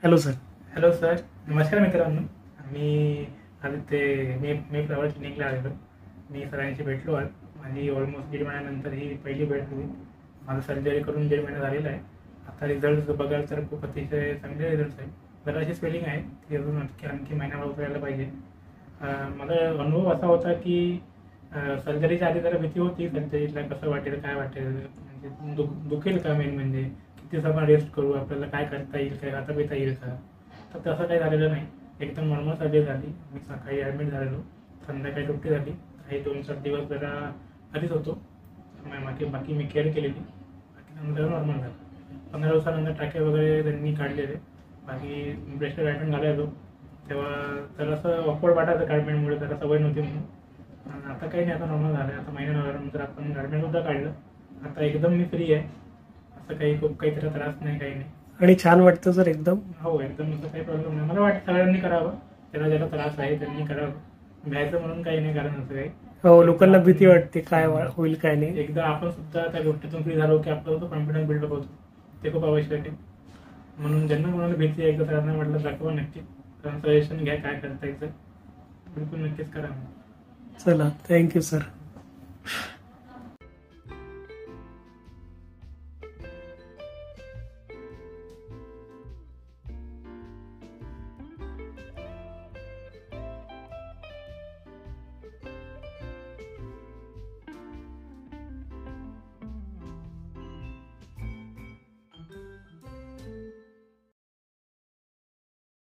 Hello sir. Hello sir, नमस्कार मित्रांनो. मी आदित्य मी flower क्लिनिकला आलेलो. मी सरांशी भेटलो आज. माझी ऑलमोस्ट 1.5 महिन्यानंतर ही पहिली भेट होती. माझं सर्जरी करून 1.5 महिना झालेला आहे. आता रिझल्ट बघाल तर खूप अतिशय चांगले रिझल्ट आहे. जराशी स्पेलिंग आहे ती अजून आणखी महिनाभर उतरायला पाहिजे. माझा अनुभव असा होता की सर्जरीच्या आधी जरा भीती होती, सर्जरीला कसं वाटेल, काय वाटेल, म्हणजे दुखेल का, मेन म्हणजे किती आपण रेस्ट करू, आपल्याला काय करता येईल, काय खाता पिता येईल का. तर तसं काही झालेलं नाही. एकदम नॉर्मल सर्जरी झाली. मी सकाळी ॲडमिट झालेलो, संध्याकाळी सुट्टी झाली. काही 2-4 दिवस जरा घरीच होतो. बाकी मी केअर केलेली. बाकी नंतर नॉर्मल झालं. 15 दिवसानंतर टाके वगैरे त्यांनी काढलेले. बाकी ब्रेस्ट ट्रीटमेंट घालायचो तेव्हा जरासं ऑकवर्ड वाटायचं गार्डमेंटमुळे, जरा सवय नव्हती म्हणून. आता काही नाही, आता नॉर्मल झालं. आता महिना झाल्यानंतर आपण गार्डमेंटसुद्धा काढलं. आता एकदम मी फ्री आहे. असं काही खूप काही त्याचा त्रास नाही, काही नाही. आणि छान वाटतं सर एकदम. हो, एकदम असं काही प्रॉब्लेम नाही. मला वाटतं सगळ्यांनी करावं. त्याला ज्याला त्रास आहे त्यांनी करावं. भ्यायचं म्हणून काही नाही, कारण असं काही. हो, लोकांना भीती वाटते काय होईल काय नाही. एकदा आपण सुद्धा त्या गोष्टीतून फ्री झालो की आपला तो कॉन्फिडन्स बिल्डअप होतो. ते खूप आवश्यक आहे. म्हणून ज्यांना कोणाला भीती आहे, एकदा सरांना म्हटलं दाखवा नक्की. कारण सजेशन घ्या काय करता येतं. बिलकुल नक्कीच करा. चला, थँक्यू सर.